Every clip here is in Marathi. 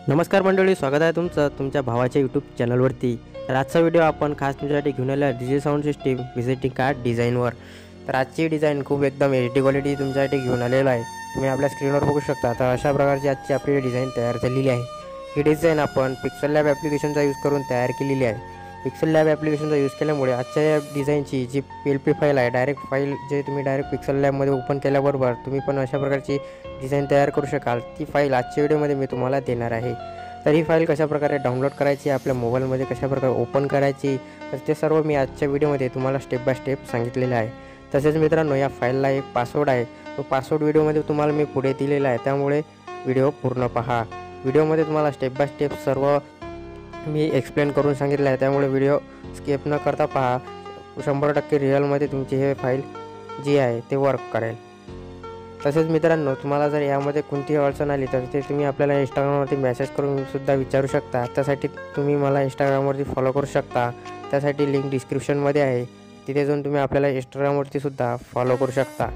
नमस्कार मंडळी, स्वागत आहे तुमचं तुमच्या भावाच्या यूट्यूब चॅनलवरती। तर आजचा व्हिडिओ आपण खास तुमच्यासाठी घेऊन आला DJ sound system visiting card डिझाईनवर। तर आजची डिझाईन खूप एकदम एचडी क्वालिटी तुमच्यासाठी घेऊन आलेला आहे। तुम्ही आपल्या स्क्रीनवर बघू शकता। तर अशा प्रकारची आजची आपली डिझाईन तयार झालेली आहे। ही डिझाईन आपण पिक्सल लॅब ॲप्लिकेशनचा यूज करून तयार केलेली आहे। पिक्सल लॅब ॲप्लिकेशनचा यूज केल्यामुळे आजच्या या डिझाईनची जी PLP फाईल आहे, डायरेक्ट फाईल जे तुम्ही डायरेक्ट पिक्सल लॅबमध्ये ओपन केल्याबरोबर तुम्ही पण अशा प्रकारची डिझाईन तयार करू शकाल। ती फाईल आजच्या व्हिडिओमध्ये मी तुम्हाला देणार आहे। तर ही फाईल कशाप्रकारे डाउनलोड करायची, आपल्या मोबाईलमध्ये कशाप्रकारे ओपन करायची, तर ते सर्व मी आजच्या व्हिडिओमध्ये तुम्हाला स्टेप बाय स्टेप सांगितलेले आहे। तसेच मित्रांनो, या फाईलला एक पासवर्ड आहे, तो पासवर्ड व्हिडिओमध्ये तुम्हाला मी पुढे दिलेला आहे, त्यामुळे व्हिडिओ पूर्ण पहा। व्हिडिओमध्ये तुम्हाला स्टेप बाय स्टेप सर्व मी एक्सप्लेन करून सांगितलं आहे, त्यामुळे व्हिडिओ स्किप न करता पहा। 100% रिअलमध्ये तुमची हे फाईल जी आहे ते वर्क करेल। तसेच मित्रांनो, तुम्हाला जर यामध्ये कोणतीही अडचण आली तर ते तुम्ही आपल्याला इंस्टाग्रामवरती मेसेज करून सुद्धा विचारू शकता। त्यासाठी तुम्ही मला इंस्टाग्रामवरती फॉलो करू शकता, त्यासाठी लिंक डिस्क्रिप्शनमध्ये आहे, तिथे जाऊन तुम्ही आपल्याला इंस्टाग्रामवरती सुद्धा फॉलो करू शकता।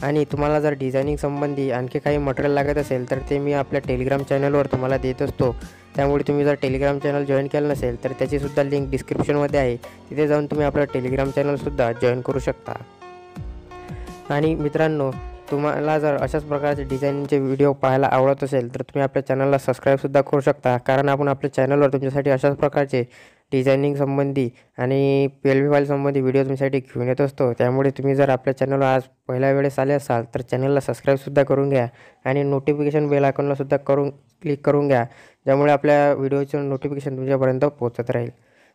आणि तुम्हाला जर डिझायनिंग संबंधी आणखी काही मटेरियल लागत असेल तर ते मी आपल्या टेलिग्राम चॅनलवर तुम्हाला देत असतो, त्यामुळे तुम्ही जर टेलिग्राम चॅनल जॉईन केलं नसेल तर त्याचीसुद्धा लिंक डिस्क्रिप्शनमध्ये आहे, तिथे जाऊन तुम्ही आपलं टेलिग्राम चॅनलसुद्धा जॉईन करू शकता। आणि मित्रांनो, तुम्हाला जर अशाच प्रकारचे डिझाईनचे व्हिडिओ पाहायला आवडत असेल तर तुम्ही आपल्या चॅनलला सबस्क्राईबसुद्धा करू शकता, कारण आपण आपल्या चॅनलवर तुमच्यासाठी अशाच प्रकारचे डिझायनिंग संबंधी आणि PLP फाईल संबंधी व्हिडिओ तुमच्यासाठी घेऊन येत असतो। त्यामुळे तुम्ही जर आपल्या चॅनलवर आज पहिल्या वेळेस आले असाल तर चॅनलला सबस्क्राईबसुद्धा करून घ्या आणि नोटिफिकेशन बेल आयकॉनलासुद्धा क्लिक करून घ्या, ज्यामुळे आपल्या व्हिडिओचं नोटिफिकेशन तुमच्यापर्यंत पोहोचत राहील।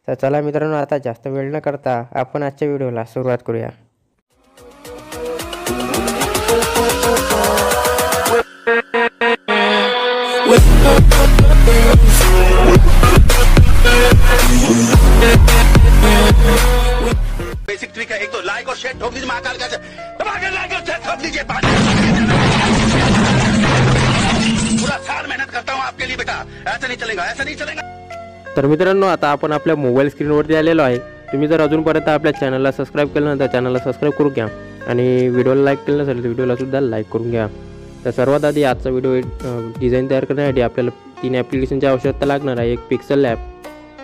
तर चला मित्रांनो, आता जास्त वेळ न करता आपण आजच्या व्हिडिओला सुरुवात करूया। बेसिक ट्रिक है, एक तो लाइक और शेयर ठोक दीजिए, महाकाल का धमाकेदार लाइक और शेयर ठोक दीजिए। पूरा साल मेहनत करता हूँ आपके लिए बेटा, ऐसा नहीं चलेगा, ऐसा नहीं चलेगा। तर मित्रांनो, आता आपण आपल्या मोबाईल स्क्रीनवरती आलेलो आहे। तुम्ही जर अजूनपर्यंत आपल्या चॅनलला सबस्क्राईब केलं नसेल तर चॅनलला सबस्क्राईब करून घ्या आणि व्हिडिओला लाईक केलं नसेल तर व्हिडिओला सुद्धा लाईक करून घ्या। तर सर्वात आधी आजचा व्हिडिओ डिझाईन तयार करण्यासाठी आपल्याला 3 ॲप्लिकेशनची आवश्यकता लागणार आहे। एक पिक्सल लॅब,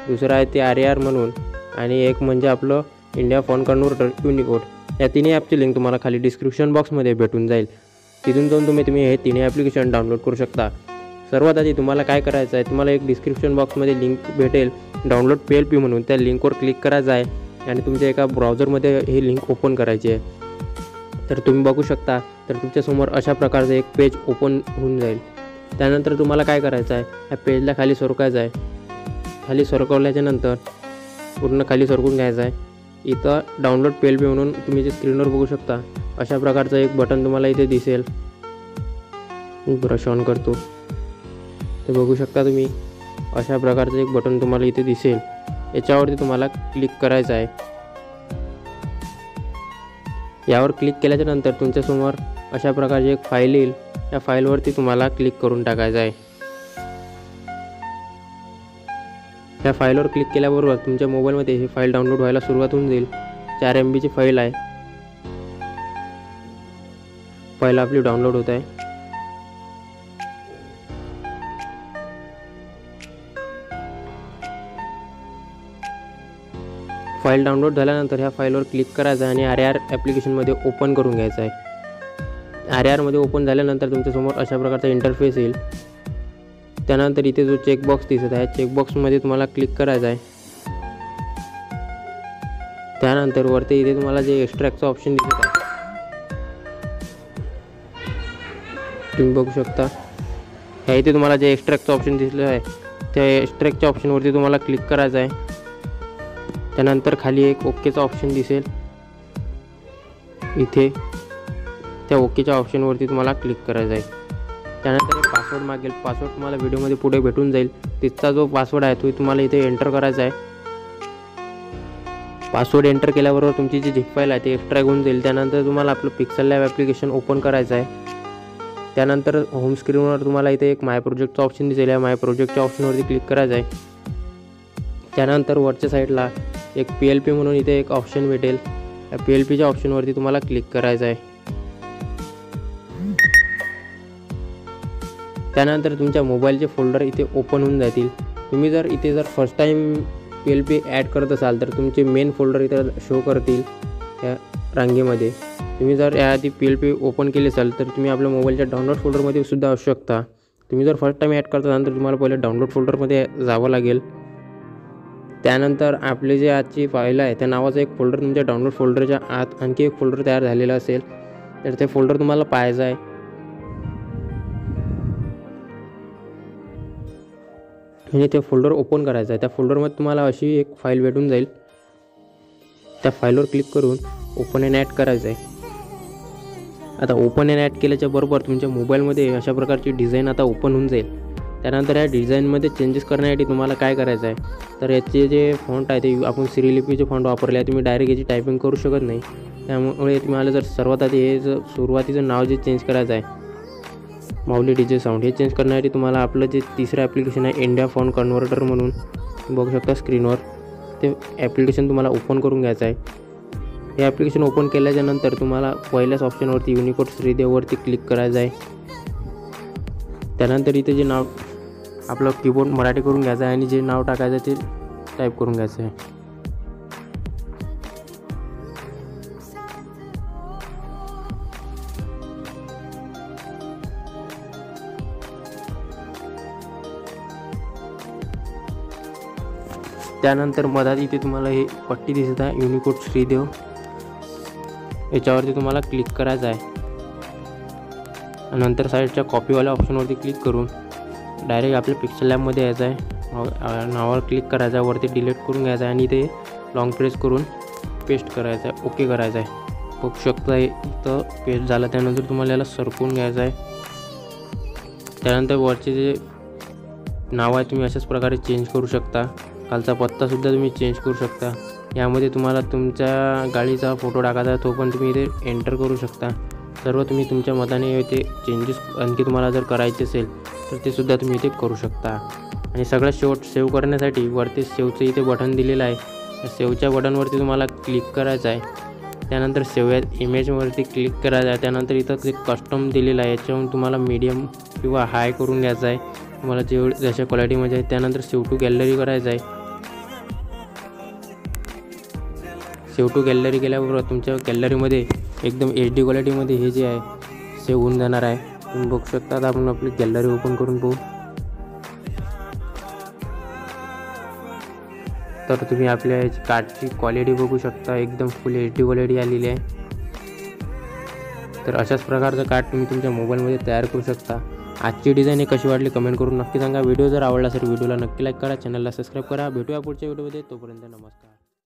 दुसरं आहे ते RAR म्हणून, आणि एक म्हणजे आपलं इंडिया फॉन कन्व्हर्टर युनिकोड। या तिन्ही ॲपची लिंक तुम्हाला खाली डिस्क्रिप्शन बॉक्समध्ये भेटून जाईल, तिथून जाऊन तुम्ही हे तिन्ही ॲप्लिकेशन डाउनलोड करू शकता। सर्वात आधी तुम्हाला काय करायचं आहे, तुम्हाला एक डिस्क्रिप्शन बॉक्समध्ये लिंक भेटेल डाउनलोड PLP म्हणून, त्या लिंकवर क्लिक करायचं आहे आणि तुमच्या एका ब्राउझरमध्ये ही लिंक ओपन करायची आहे। तर तुम्ही बघू शकता, तर तुमच्यासमोर अशा प्रकारचं एक पेज ओपन होऊन जाईल। त्यानंतर तुम्हाला काय करायचं आहे, या पेजला खाली सरकायचं आहे। खाली सरकवल्याच्यानंतर पूर्ण खाली सरकून घ्यायचं आहे। इथं डाउनलोड PLP म्हणून तुम्ही जे स्क्रीनवर बघू शकता, अशा प्रकारचं एक बटन तुम्हाला इथे दिसेल। ब्रश ऑन करतो, ते बघू शकता तुम्ही, अशा प्रकारचं एक बटन तुम्हाला इथे दिसेल। याच्यावरती तुम्हाला क्लिक करायचं आहे। यावर क्लिक केल्याच्यानंतर तुमच्यासमोर अशा प्रकारची एक फाईल येईल, या फाईलवरती तुम्हाला क्लिक करून टाकायचं आहे। या फाईलवर क्लिक केल्याबरोबर तुमच्या मोबाईलमध्ये ही फाईल डाउनलोड व्हायला सुरुवात होऊन जाईल। 4 MB फाईल आहे। फाईल आपली डाउनलोड होत आहे। फाईल डाउनलोड झाल्यानंतर ह्या फाईलवर क्लिक करायचं आणि RAR ॲप्लिकेशनमध्ये ओपन करून घ्यायचं आहे। RARमध्ये ओपन झाल्यानंतर तुमच्यासमोर अशा प्रकारचा इंटरफेस येईल। त्यानंतर इथे जो चेकबॉक्स दिसत आहे, चेकबॉक्समध्ये तुम्हाला क्लिक करायचं आहे। त्यानंतर वरती इथे तुम्हाला जे एक्स्ट्रॅक्टचं ऑप्शन दिसत आहे, तुम्ही बघू शकता, ह्या इथे तुम्हाला जे एक्स्ट्रॅक्टचं ऑप्शन दिसलं आहे, त्या एक्स्ट्रॅक्टच्या ऑप्शनवरती तुम्हाला क्लिक करायचं आहे। त्यानंतर खाली एक ओकेचा ऑप्शन दिसेल, इथे त्या ओकेच्या ऑप्शनवरती तुम्हाला क्लिक करायचं आहे। त्यानंतर एक पासवर्ड मागेल, पासवर्ड तुम्हाला व्हिडिओमध्ये पुढे भेटून जाईल। तिथचा जो पासवर्ड आहे तो तुम्हाला इथे एंटर करायचा आहे। पासवर्ड एंटर केल्याबरोबर तुमची जी झिप फाईल आहे ती एक्स्ट्रॅक्ट होऊन जाईल। त्यानंतर तुम्हाला आपलं पिक्सल लॅब ॲप्लिकेशन ओपन करायचं आहे। त्यानंतर होम स्क्रीनवर तुम्हाला इथे एक माय प्रोजेक्टचं ऑप्शन दिसेल, या माय प्रोजेक्टच्या ऑप्शनवरती क्लिक करायचं आहे। त्यानंतर वरच्या साईडला एक PLP म्हणून इथे एक ऑप्शन भेटेल, या PLPच्या ऑप्शनवरती तुम्हाला क्लिक करायचं आहे। त्यानंतर तुमच्या मोबाईलचे फोल्डर इथे ओपन होऊन जातील. तुम्ही जर इथे जर फर्स्ट टाईम PLP ॲड करत असाल तर तुमचे मेन फोल्डर इथं शो करतील या रांगेमध्ये. तुम्ही जर याआधी PLP ओपन केले असाल तर तुम्ही आपल्या मोबाईलच्या डाउनलोड फोल्डरमध्ये सुद्धा असू शकता. तुम्ही जर फर्स्ट टाईम ॲड करत असाल तर तुम्हाला पहिले डाउनलोड फोल्डरमध्ये जावं लागेल. त्यानंतर आपले जे आजची फाईल आहे त्या नावाचा एक फोल्डर तुमच्या डाउनलोड फोल्डरच्या आत आणखी एक फोल्डर तयार झालेला असेल तर ते फोल्डर तुम्हाला पाहायचं आहे. म्हणजे ते फोल्डर ओपन करायचं आहे. त्या फोल्डरमध्ये तुम्हाला अशी एक फाईल भेटून जाईल. त्या फाईलवर क्लिक करून ओपन अँड ॲड करायचं आहे. आता ओपन अँड ॲड केल्याच्या बरोबर तुमच्या मोबाईलमध्ये अशा प्रकारची डिझाईन आता ओपन होऊन जाईल. त्यानंतर या डिझाईनमध्ये चेंजेस करण्यासाठी तुम्हाला काय करायचं आहे तर याचे जे फॉन्ट आहे ते आपण सिरिलिपीचे फॉन्ट वापरले आहे. तुम्ही डायरेक्ट याची टायपिंग करू शकत नाही. त्यामुळे तुम्हाला जर सर्वात आधी हे जर सुरुवातीचं नाव जे चेंज करायचं आहे माऊली DJ साऊंड हे चेंज करण्यासाठी तुम्हाला आपलं जे तिसरं ॲप्लिकेशन आहे इंडिया फॉन्ट कन्व्हर्टर म्हणून बघू शकता स्क्रीनवर, ते ॲप्लिकेशन तुम्हाला ओपन करून घ्यायचं आहे. हे ॲप्लिकेशन ओपन केल्याच्यानंतर तुम्हाला पहिल्याच ऑप्शनवरती युनिकोड श्रीदेववरती क्लिक करायचं आहे. त्यानंतर इथे जे नाव आपलं कीबोर्ड मराठी करून घ्यायचं आहे आणि जे नाव टाकायचं ते टाईप करून घ्यायचं आहे. त्यानंतर मधात इथे तुम्हाला हे पट्टी दिसत आहे युनिकोड श्रीदेव, याच्यावरती तुम्हाला क्लिक करायचं आहे. नंतर साईडच्या कॉपीवाल्या ऑप्शनवरती क्लिक करून डायरेक्ट आपल्या पिक्सल लॅबमध्ये यायचं आहे. नावावर क्लिक करायचं आहे, वरती डिलीट करून घ्यायचं आहे आणि ते लॉंग प्रेस करून पेस्ट करायचं आहे. ओके करायचं आहे. बघू शकता इथं पेस्ट झालं. त्यानंतर तुम्हाला याला सरकवून घ्यायचं आहे. त्यानंतर वरचे जे नाव आहे तुम्ही अशाच प्रकारे चेंज करू शकता. खालचा पत्तासुद्धा तुम्ही चेंज करू शकता. यामध्ये तुम्हाला तुमच्या गाडीचा फोटो टाकायचा तो पण तुम्ही इथे एंटर करू शकता. सर्व तुम्ही तुमच्या मताने इथे चेंजेस आणखी तुम्हाला जर करायचे असेल तर ते सुद्धा तुम्ही इथे करू शकता. आणि सगळ्यात शेवट सेव्ह करण्यासाठी वरती सेव्हचं इथे बटन दिलेलं आहे. त्या सेव्हच्या बटनवरती तुम्हाला क्लिक करायचं आहे. त्यानंतर सेव्ह इमेजवरती क्लिक करायचं आहे. त्यानंतर इथं जे कस्टम दिलेलं आहे याच्यावरून तुम्हाला मीडियम किंवा हाय करून घ्यायचं आहे तुम्हाला जशा क्वालिटीमध्ये आहे. त्यानंतर सेव्ह टू गॅलरी करायचं आहे. सेव्ह टू गॅलरी केल्याबरोबर तुमच्या गॅलरीमध्ये एकदम HD क्वालिटीमध्ये हे जे आहे सेव्ह होऊन जाणार आहे. तुम्ही बघू शकता. आता आपण आपली गॅलरी ओपन करून पाहू तर तुम्ही आपल्या याची कार्डची क्वालिटी बघू शकता. एकदम फुल HD क्वालिटी आलेली आहे. तर अशाच प्रकारचं कार्ड तुम्ही तुमच्या मोबाईलमध्ये तयार करू शकता. आजची डिझाईन कशी वाटली कमेंट करून नक्की सांगा. व्हिडिओ जर आवडला असेल व्हिडिओला नक्की लाईक करा, चॅनलला सबस्क्राईब करा. भेटूया पुढच्या व्हिडिओमध्ये. तोपर्यंत नमस्कार.